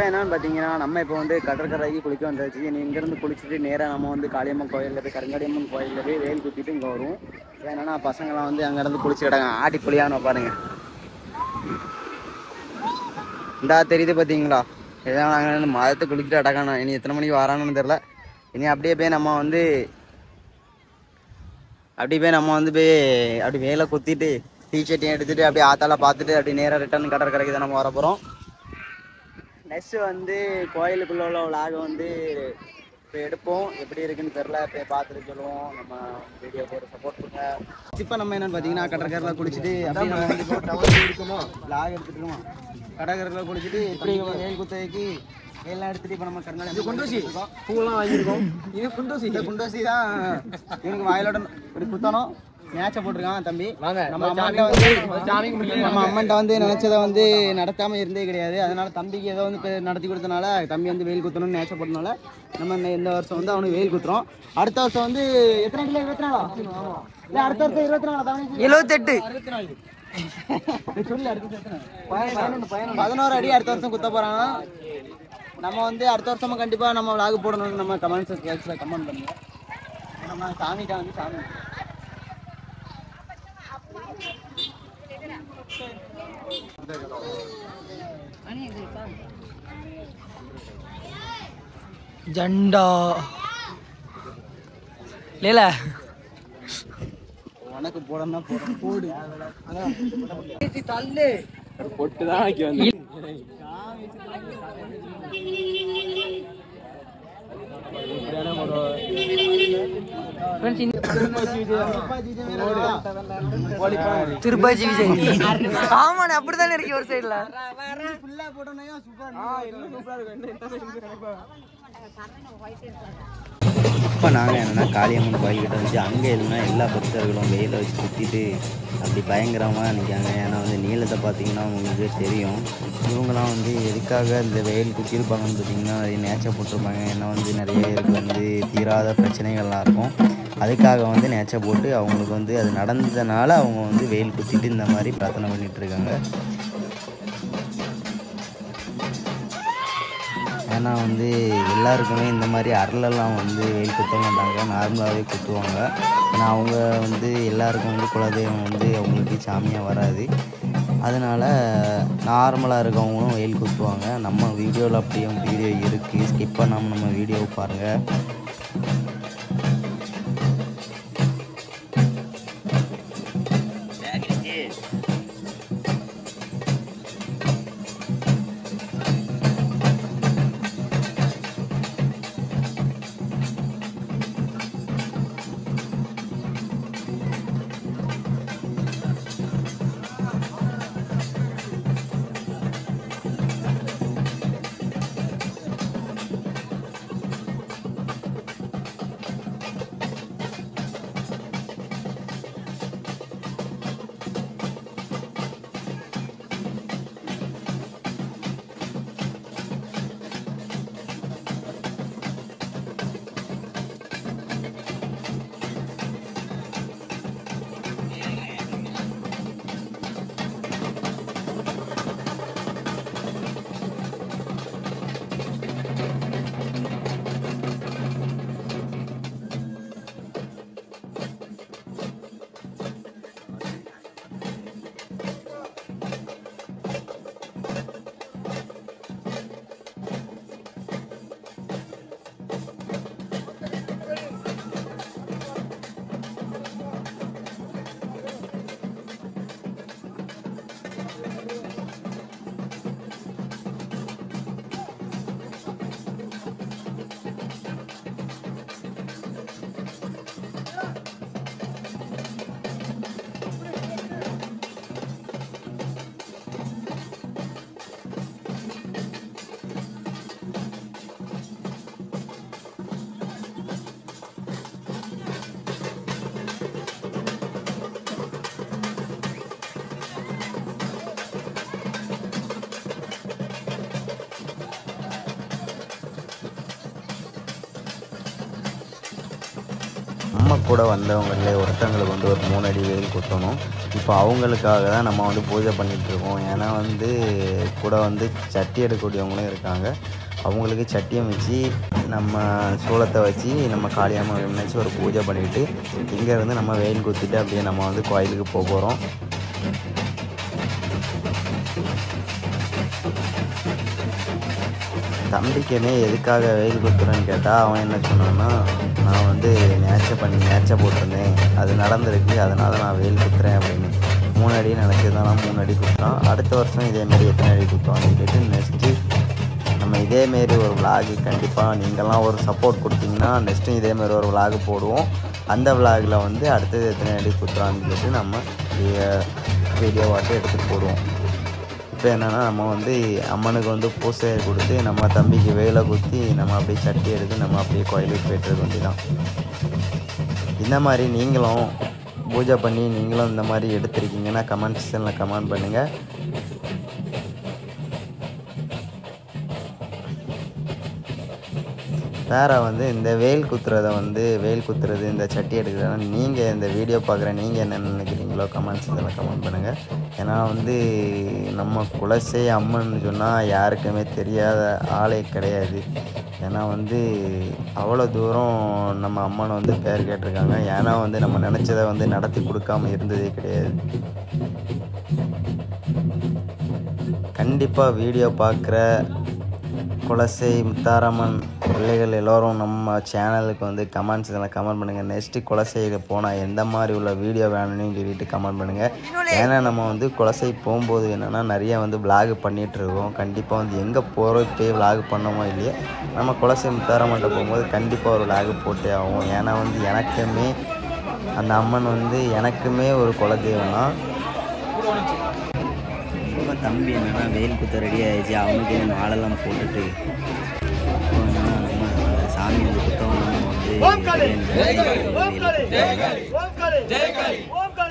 இப்போ என்னன்னு பார்த்தீங்கன்னா நம்ம இப்போ வந்து கடற்கரைக்கு குளிக்க வந்தாச்சு. இங்கேருந்து குளிச்சுட்டு நேராக நம்ம வந்து காளியம்மன் கோயிலில் போய் கருங்காளியம்மன் கோயிலில் போய் வேல் குத்திட்டு இங்கே வருவோம். ஏன்னா பசங்களாம் வந்து அங்கேருந்து குளிச்சுக்கிட்டாங்க. ஆட்டி புளியான்னு பாருங்க. இந்தா தெரியுது பார்த்தீங்களா? இதான் நாங்கள் மதத்தை குளிச்சுட்டு அடக்கானோ. இனி எத்தனை மணிக்கு வரானுன்னு தெரில. இனி அப்படியே போய் நம்ம வந்து போய் அப்படி வேலை குத்திட்டு டிஷர்ட்டையும் எடுத்துகிட்டு அப்படியே ஆத்தால பார்த்துட்டு அப்படி நேராக ரிட்டர்ன் கடற்கரைக்கு தான் நம்ம வர போகிறோம். நெக்ஸ்ட்டு வந்து கோயிலுக்குள்ள உள்ள விளாக வந்து இப்போ எடுப்போம். எப்படி இருக்குன்னு தெரில. போய் பார்த்துட்டு சொல்லுவோம். நம்ம வீடியோ போட்டு சப்போர்ட் பண்ணுங்க. இப்போ நம்ம என்னென்னு பார்த்தீங்கன்னா கடற்கரையில் குளிச்சுட்டு அப்படியே நம்ம வந்து எடுக்கணும். விளாக் எடுத்துட்டுருமா கடற்கரையில் குளிச்சுட்டு இப்படி வேல் குத்தைக்கு எல்லாம் எடுத்துட்டு இப்போ நம்ம கருங்காலி குண்டோசி பூவெல்லாம் வாங்கியிருக்கோம். இது குண்டோசி தான் இவனுக்கு வாயிலோட இப்படி குத்தணும். மேட்சை போட்டிருக்கான் தம்பி. நம்ம அம்மன்ட்ட வந்து நினைச்சதை வந்து நடத்தாம இருந்தே கிடையாது. அதனால தம்பிக்கு ஏதோ வந்து நடத்தி கொடுத்தனால தம்பி வந்து வெயில் குத்தணும்னு நேச்சை போட்டனால நம்ம இந்த வருஷம் வந்து அவனுக்கு வெயில் குத்துறோம். அடுத்த வருஷம் வந்து எத்தனை கிலோ 24 இல்லை அடுத்த வருஷம் 24 78 11 அடி அடுத்த வருஷம் குத்த போறாங்க. நம்ம வந்து அடுத்த வருஷமும் கண்டிப்பா நம்ம விளாக் போடணும்னு நம்ம கமெண்ட் பாக்ஸ்ல கமெண்ட் பண்ணுங்க. நம்ம சாமிகிட்ட வந்து சாமி ஜண்டா லேல உனக்கு போடணும்னா போடு தள்ளு பொட்டு தான் ஆக்கி வந்து திருப்பாச்சி விஜய் ஆமாண்ணே அப்படித்தானே இருக்கு ஒரு சைடுல. இப்போ நாங்கள் என்னென்னா காளியம்மன் கோயில்கிட்ட வந்து அங்கே இல்லைன்னா எல்லா பக்தர்களும் வெயில வச்சு சுற்றிட்டு அப்படி பயங்கரமாக நிற்காங்க. ஏன்னா வந்து நீளத்தை பார்த்தீங்கன்னா உங்களுக்கு தெரியும். இவங்களாம் வந்து எதுக்காக இந்த வெயில் குத்திருப்பாங்கன்னு பார்த்தீங்கன்னா நிறைய நேச்சர் போட்டிருப்பாங்க. ஏன்னா வந்து நிறைய பேருக்கு வந்து தீராத பிரச்சனைகள்லாம் இருக்கும். அதுக்காக வந்து நேச்சர் போட்டு அவங்களுக்கு வந்து அது நடந்ததுனால அவங்க வந்து வெயில் குத்திட்டு இந்த மாதிரி பிரார்த்தனை பண்ணிகிட்ருக்காங்க. ஏன்னா வந்து எல்லாருக்குமே இந்த மாதிரி அரலெல்லாம் வந்து வெயில் குத்த மாட்டாங்க, நார்மலாகவே குத்துவாங்க. ஏன்னா அவங்க வந்து எல்லாருக்கும் வந்து குலதெய்வம் வந்து அவங்களுக்கு சாமியாக வராது. அதனால் நார்மலாக இருக்கவங்களும் வெயில் குத்துவாங்க. நம்ம வீடியோவில் அப்படியே வீடியோ இருக்குது, ஸ்கிப் பண்ணாமல் நம்ம வீடியோவை பாருங்கள். நம்ம கூட வந்தவங்களே ஒருத்தங்களுக்கு வந்து ஒரு 3 அடி வெயில் குத்தணும். இப்போ அவங்களுக்காக தான் நம்ம வந்து பூஜை பண்ணிகிட்ருக்கோம். ஏன்னா வந்து கூட வந்து சட்டி எடுக்கக்கூடியவங்களும் இருக்காங்க. அவங்களுக்கு சட்டியை வச்சு நம்ம சூளத்தை வச்சு நம்ம காளியம்மா நினச்சி ஒரு பூஜை பண்ணிவிட்டு இங்கேருந்து நம்ம வெயில் குத்திட்டு அப்படியே நம்ம வந்து கோயிலுக்கு போக போகிறோம். தம்பிக்குமே எதுக்காக வெயில் குத்துறேன்னு கேட்டால் அவன் என்ன சொன்னான்னா, நான் வந்து நேச்சை போட்டிருந்தேன், அது நடந்திருக்கு, அதனால் நான் வெயில் குத்துறேன் அப்படின்னு. 3 அடி நினச்சி தான் நான் 3 அடி குத்துறான். அடுத்த வருஷம் இதேமாரி எத்தனை அடி குத்துவான்னு சொல்லிட்டு நெக்ஸ்ட்டு நம்ம இதேமாரி ஒரு விலாகு கண்டிப்பாக நீங்கள்லாம் ஒரு சப்போர்ட் கொடுத்தீங்கன்னா நெக்ஸ்ட்டு இதேமாரி ஒரு விலாகு போடுவோம். அந்த விலாகில் வந்து அடுத்தது எத்தனை அடி குத்துறான்னு சொல்லிட்டு நம்ம வீடியோவாட்டம் எடுத்துகிட்டு போடுவோம். இப்போ என்னென்னா நம்ம வந்து அம்மனுக்கு வந்து பூசையை கொடுத்து நம்ம தம்பிக்கு வேலை குத்தி நம்ம அப்படியே சட்டி எடுத்து நம்ம அப்படியே கோயிலுக்கு போய்ட்டு வேண்டியதான். இந்த மாதிரி நீங்களும் பூஜை பண்ணி நீங்களும் இந்த மாதிரி எடுத்துருக்கீங்கன்னா கமெண்ட் செக்ஷனில் கமெண்ட் பண்ணுங்கள். வேறு வந்து இந்த வெயில் குத்துறது இந்த சட்டி எடுக்கிறத நீங்கள் இந்த வீடியோ பார்க்குற நீங்கள் என்ன நினைக்கிறீங்களோ கமெண்ட்ஸ் இதெல்லாம் கமெண்ட் பண்ணுங்கள். ஏன்னா வந்து நம்ம குலசை அம்மன் சொன்னால் யாருக்குமே தெரியாத ஆளே கிடையாது. ஏன்னா வந்து அவ்வளோ தூரம் நம்ம அம்மனை வந்து பேர் கேட்டிருக்காங்க. ஏன்னா வந்து நம்ம நினச்சதை வந்து நடத்தி கொடுக்காமல் இருந்ததே கிடையாது. கண்டிப்பாக வீடியோ பார்க்குற குலசை முத்தாரம்மன் பிள்ளைகள் எல்லோரும் நம்ம சேனலுக்கு வந்து கமெண்ட்ஸ் இதெல்லாம் கமெண்ட் பண்ணுங்கள். நெக்ஸ்ட்டு குலசைக்கு போனால் எந்த மாதிரி உள்ள வீடியோ வேணும்னு சொல்லிட்டு கமெண்ட் பண்ணுங்கள். ஏன்னா நம்ம வந்து குலசை போகும்போது என்னென்னா நிறைய வந்து விலாக் பண்ணிகிட்ருக்கோம். கண்டிப்பாக வந்து எங்கே போகிறோம் இப்போயே விலாக் பண்ணோமோ இல்லையோ நம்ம குலசை முத்தாரம்மன்ட்ட போகும்போது கண்டிப்பாக ஒரு விலாக் போட்டே ஆகும். ஏன்னா வந்து எனக்குமே அந்த அம்மன் வந்து எனக்குமே ஒரு குலதெய்வம்னா. இப்போ தம்பி என்னென்னா வெயில் குத்த ரெடி ஆகிடுச்சு. அவனுக்கு மாலெல்லாம் போட்டுட்டு இப்போ என்னென்னா நம்ம சாமி வந்து குத்தவங்க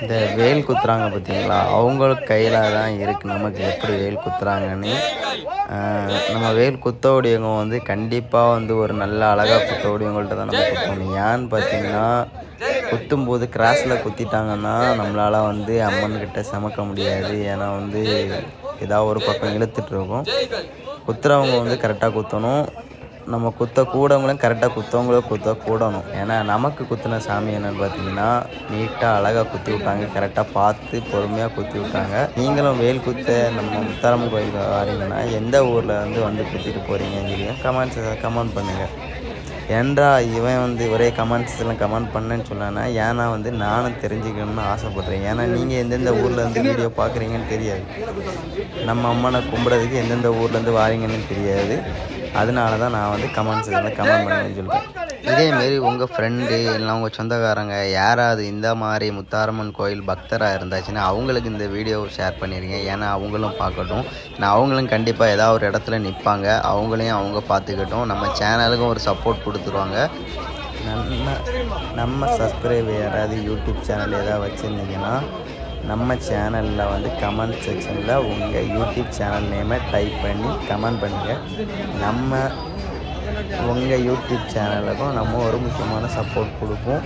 இந்த வேல் குத்துறாங்க பார்த்தீங்களா, அவங்களுக்கு கையில் தான் இருக்குது நமக்கு எப்படி வேல் குத்துறாங்கன்னு. நம்ம வேல் குத்தோடியவங்க வந்து கண்டிப்பாக வந்து ஒரு நல்ல அழகாக குத்தோடியவங்கள்ட்ட தான் நம்ம குத்தணும். ஏன்னு பார்த்தீங்கன்னா குத்தும்போது கிராஸில் குத்திட்டாங்கன்னா நம்மளால் வந்து அம்மன்கிட்ட சமைக்க முடியாது. ஏன்னா வந்து ஏதாவது ஒரு பக்கம் இழுத்துட்ருக்கோம். குத்துறவங்க வந்து கரெக்டாக குத்தணும். நம்ம குத்த கூடவங்களும் கரெக்டாக குத்தவங்களும் குத்த கூடணும். ஏன்னா நமக்கு குத்தின சாமி என்னென்னு பார்த்தீங்கன்னா நீட்டாக அழகாக குத்தி விட்டாங்க. கரெக்டாக பார்த்து பொறுமையாக குத்தி விட்டாங்க. நீங்களும் வேல் குத்த நம்ம முத்தாரம்மன் கோயிலுக்கு வரீங்கன்னா எந்த ஊரில் வந்து குத்திட்டு போகிறீங்கன்னு சொல்லி கமெண்ட் பண்ணுங்கள். ஏன்டா இவன் வந்து ஒரே கமெண்ட்ஸ் எல்லாம் கமெண்ட் பண்ணேன்னு சொன்னான்னா ஏன்னா வந்து நானும் தெரிஞ்சுக்கணும்னு ஆசைப்பட்றேன். ஏன்னா நீங்கள் எந்தெந்த ஊர்லேருந்து வீடியோ பார்க்குறீங்கன்னு தெரியாது. நம்ம அம்மனை கும்பிட்றதுக்கு எந்தெந்த ஊர்லேருந்து வாரீங்கன்னு தெரியாது. அதனால தான் நான் வந்து கமெண்ட்ஸ் எல்லாம் கமெண்ட் பண்ணுங்கன்னு சொல்லிட்டேன். இதேமாரி உங்கள் ஃப்ரெண்டு இல்லை உங்கள் சொந்தக்காரங்க யாராவது இந்த மாதிரி முத்தாரம்மன் கோயில் பக்தராக இருந்தாச்சுன்னா அவங்களுக்கு இந்த வீடியோவை ஷேர் பண்ணிடுங்க. ஏன்னா அவங்களும் பார்க்கட்டும். நான் அவங்களும் கண்டிப்பாக ஏதாவது ஒரு இடத்துல நிற்பாங்க. அவங்களையும் அவங்க பார்த்துக்கட்டும். நம்ம சேனலுக்கும் ஒரு சப்போர்ட் கொடுத்துருவாங்க. நம்ம சப்ஸ்கிரைபர் யாராவது யூடியூப் சேனல் ஏதாவது வச்சுருந்தீங்கன்னா நம்ம சேனலில் வந்து கமெண்ட் செக்ஷனில் உங்கள் யூடியூப் சேனல் நேமை டைப் பண்ணி கமெண்ட் பண்ணுங்கள். நம்ம உங்கள் யூடியூப் சேனலுக்கும் நம்ம ஒரு முக்கியமான சப்போர்ட் கொடுப்போம்.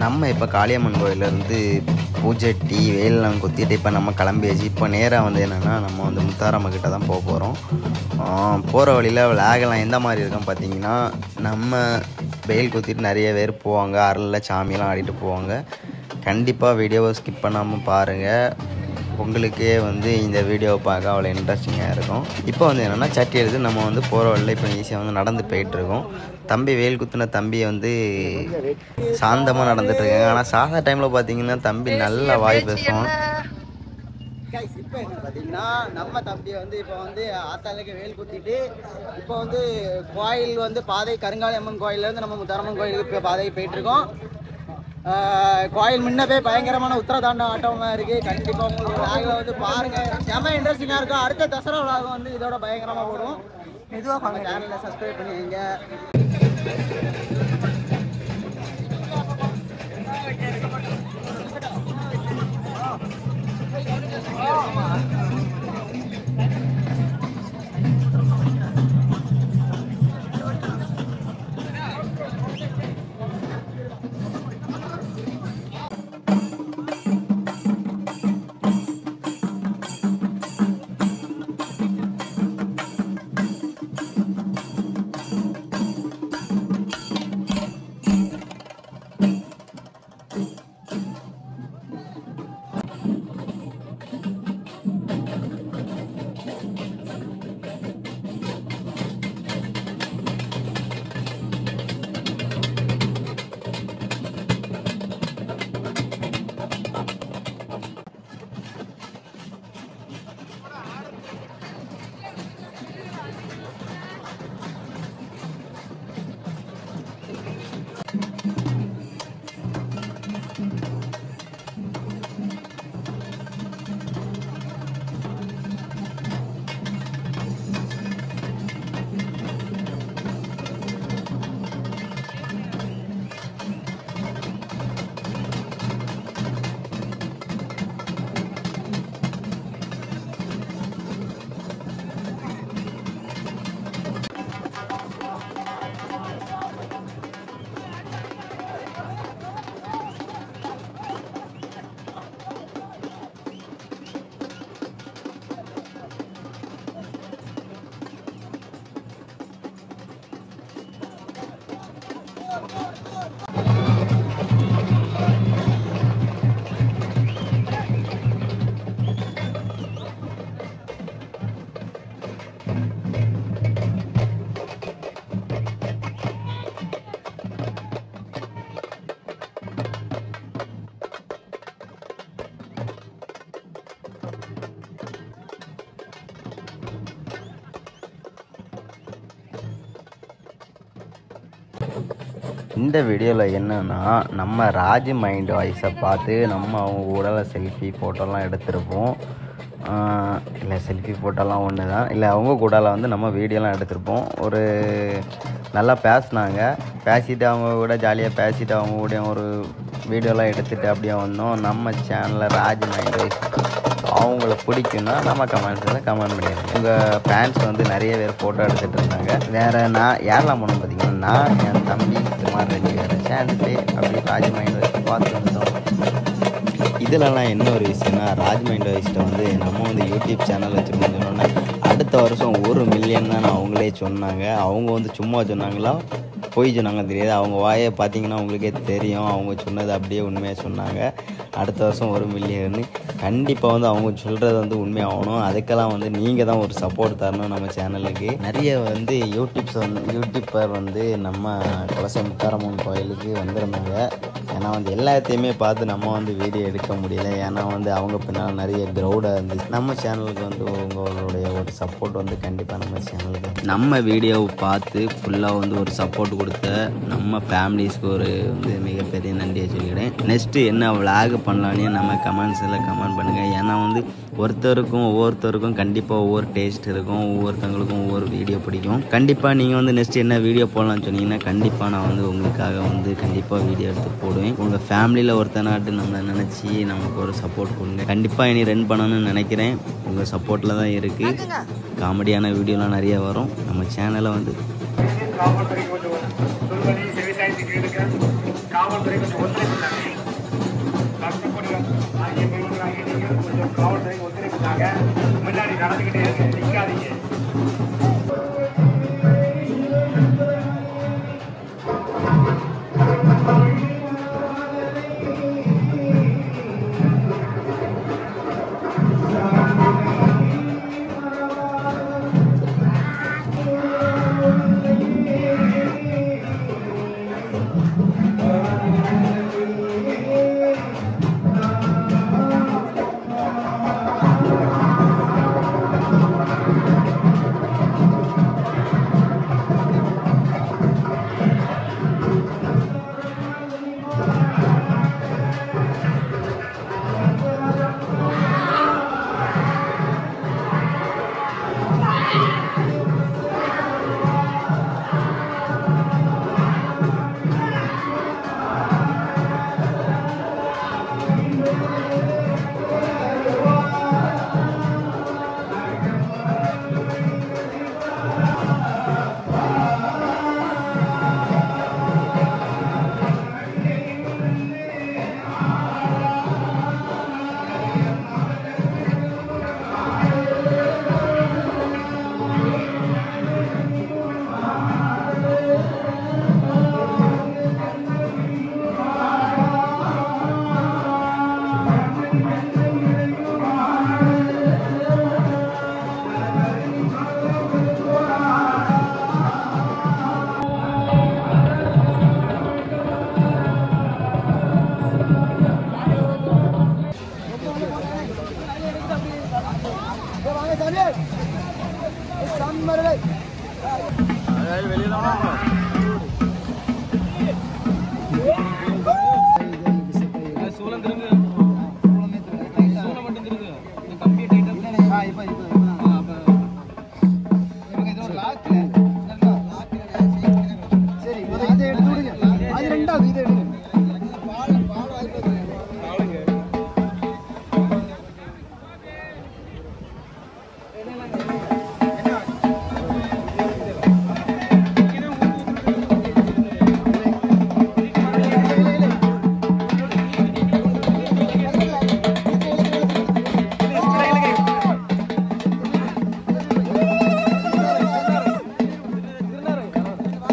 நம்ம இப்போ காளியம்மன் கோயிலேருந்து பூஜை டீ வெயிலெலாம் குத்திட்டு இப்போ நம்ம கிளம்பியாச்சு. இப்போ நேராக வந்து என்னென்னா நம்ம வந்து முத்தாரம்ம கிட்ட தான் போக போகிறோம். போகிற வழியில் விளாகலாம் எந்த மாதிரி இருக்குன்னு பார்த்தீங்கன்னா, நம்ம வெயில் குத்திட்டு நிறைய பேர் போவாங்க, அருளில் சாமியெல்லாம் ஆடிட்டு போவாங்க. கண்டிப்பாக வீடியோவை ஸ்கிப் பண்ணாமல் பாருங்கள். உங்களுக்கே வந்து இந்த வீடியோவை பார்க்க அவ்வளோ இன்ட்ரெஸ்டிங்காக இருக்கும். இப்போ வந்து என்னென்னா சட்டி எடுத்து நம்ம வந்து போகிற வழியில் இப்போ ஈஸியாக வந்து நடந்து போயிட்டுருக்கோம். தம்பி வேல் குத்துன தம்பி வந்து சாந்தமாக நடந்துட்டுருக்காங்க. ஆனால் சாதா டைமில் பார்த்தீங்கன்னா தம்பி நல்ல வாய் பேசுவோம். இப்போ என்ன பார்த்தீங்கன்னா, நம்ம தம்பியை வந்து இப்போ வந்து ஆத்தாளுக்கு வேல் குத்திட்டு இப்போ வந்து கோயில் வந்து பாதை கருங்காளியம்மன் கோயிலேருந்து நம்ம முத்தாரம்மன் கோயிலுக்கு பாதைக்கு போயிட்டுருக்கோம். கோயில் முன்னே பயங்கரமான உத்தரதாண்டம் ஆட்டமாக இருக்குது. கண்டிப்பாக உங்களுக்கு விளாகில் வந்து பாருங்கள், செம்ம இன்ட்ரெஸ்டிங்காக இருக்கும். அடுத்த தசரா விளாகம் வந்து இதோட பயங்கரமாக போடும். மெதுவாக நம்ம சேனலில் சப்ஸ்கிரைப் பண்ணிங்க. இந்த வீடியோவில் என்னென்னா, நம்ம ராஜ் மைண்ட் வாய்ஸை பார்த்து நம்ம அவங்க கூட செல்ஃபி ஃபோட்டோலாம் எடுத்திருப்போம். இல்லை செல்ஃபி ஃபோட்டோலாம் ஒன்று தான், இல்லை அவங்க கூடலாம் வந்து நம்ம வீடியோலாம் எடுத்திருப்போம். ஒரு நல்லா பேசினாங்க, பேசிட்டு அவங்க கூட ஜாலியாக பேசிட்டு அவங்க கூட ஒரு வீடியோலாம் எடுத்துகிட்டு அப்படியே வந்தோம். நம்ம சேனலில் ராஜ் மைண்ட் வாய்ஸ் அவங்கள பிடிக்குன்னா நம்ம கமெண்ட்ஸில் கமெண்ட் பண்ணிடுங்க. உங்கள் ஃபேன்ஸ் வந்து நிறைய பேர் ஃபோட்டோ எடுத்துகிட்டு இருந்தாங்க. வேறு நான் யாரெல்லாம் போனோம் பார்த்தீங்கன்னா, நான் என் தம்பி குமார் 2 பேர் சேர்ந்துட்டு அப்படியே ராஜ் மைண்ட் வாய்ஸ் பார்த்து வந்தோம். இதிலலாம் என்ன ஒரு விஷயம்னா, ராஜ் மைண்ட் வாய்ஸ்ட்டை வந்து நம்ம வந்து யூடியூப் சேனல் வச்சுருக்கோம்னு சொன்னோன்னா அடுத்த வருஷம் 1 மில்லியன் தான் அவங்களே சொன்னாங்க. அவங்க வந்து சும்மா சொன்னாங்களா போய் சொன்னாங்க தெரியாது. அவங்க வாயை பார்த்தீங்கன்னா உங்களுக்கே தெரியும், அவங்க சொன்னது அப்படியே உண்மையாக சொன்னாங்க. அடுத்த வருஷம் 1 மில்லியன் கண்டிப்பாக வந்து அவங்க சொல்கிறது வந்து உண்மையாகணும். அதுக்கெல்லாம் வந்து நீங்கள் தான் ஒரு சப்போர்ட் தரணும் நம்ம சேனலுக்கு. நிறைய வந்து யூடியூப்பர் வந்து நம்ம குலசை முத்தாரம்மன் கோயிலுக்கு வந்திருந்தாங்க. ஏன்னா வந்து எல்லாத்தையுமே பார்த்து நம்ம வந்து வீடியோ எடுக்க முடியல. ஏன்னா வந்து அவங்க பின்னால் நிறைய க்ரௌடாக இருந்துச்சு. நம்ம சேனலுக்கு வந்து உங்களுடைய ஒரு சப்போர்ட் வந்து கண்டிப்பாக நம்ம சேனலுக்கு, நம்ம வீடியோவை பார்த்து ஃபுல்லாக வந்து ஒரு சப்போர்ட் கொடுத்த நம்ம ஃபேமிலிஸ்க்கு ஒரு வந்து மிகப்பெரிய நன்றியை சொல்லிக்கிறேன். நெக்ஸ்ட்டு என்ன விளாக் பண்ணலான்னு நம்ம கமெண்ட்ஸில் கமெண்ட் பண்ணுங்கள். ஏன்னா வந்து ஒவ்வொருத்தருக்கும் கண்டிப்பாக ஒவ்வொரு டேஸ்ட் இருக்கும், ஒவ்வொருத்தவங்களுக்கும் ஒவ்வொரு வீடியோ பிடிக்கும். கண்டிப்பாக நீங்கள் வந்து நெக்ஸ்ட் என்ன வீடியோ போடலான்னு சொன்னீங்கன்னா கண்டிப்பாக நான் வந்து உங்களுக்காக வந்து கண்டிப்பாக வீடியோ எடுத்து போடுவேன். உங்கள் ஃபேமிலியில் ஒருத்தனாட்டு நம்மளை நினச்சி நமக்கு ஒரு சப்போர்ட் கொடுங்க. கண்டிப்பாக இனி ரன் பண்ணணும்னு நினைக்கிறேன். உங்கள் சப்போர்ட்டில் தான் இருக்குது. காமெடியான வீடியோலாம் நிறைய வரும். நம்ம சேனலை வந்து காவல்துறை கொஞ்சம் சொல்வதை செவிசாய்த்து இருக்க காவல்துறை கொஞ்சம் ஒத்துழைப்புட்டாங்க. கஷ்டப்படுவோம் ஆகிய பெண்கள் ஆகிய நீங்கள் கொஞ்சம் காவல்துறை ஒத்துழைப்புட்டாங்க. முன்னாடி நடந்துக்கிட்டே இருக்கு, நிற்காதீங்க.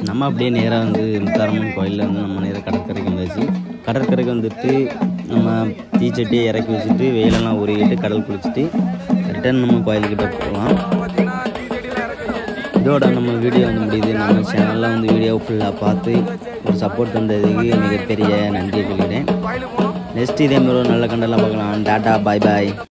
நம்ம அப்படியே நேராக வந்து முத்தாரம்மன் கோயிலில் வந்து நம்ம நேராக கடற்கரைக்கு வந்தாச்சு. கடற்கரைக்கு வந்துட்டு நம்ம தீச்சட்டியை இறக்கி வச்சுட்டு வெயிலெல்லாம் உருகிட்டு கடல் குளிச்சுட்டு ரிட்டர்ன் நம்ம கோயில்கிட்ட போகலாம். இதோட நம்ம வீடியோ வந்து முடியுது. நம்ம சேனலில் வந்து வீடியோ ஃபுல்லாக பார்த்து ஒரு சப்போர்ட் தந்ததுக்கு மிகப்பெரிய நன்றி சொல்லிக்கிறேன். நெக்ஸ்ட் இதே மாதிரி ஒரு நல்ல கண்டெல்லாம் பார்க்கலாம். டாட்டா, பாய் பாய்.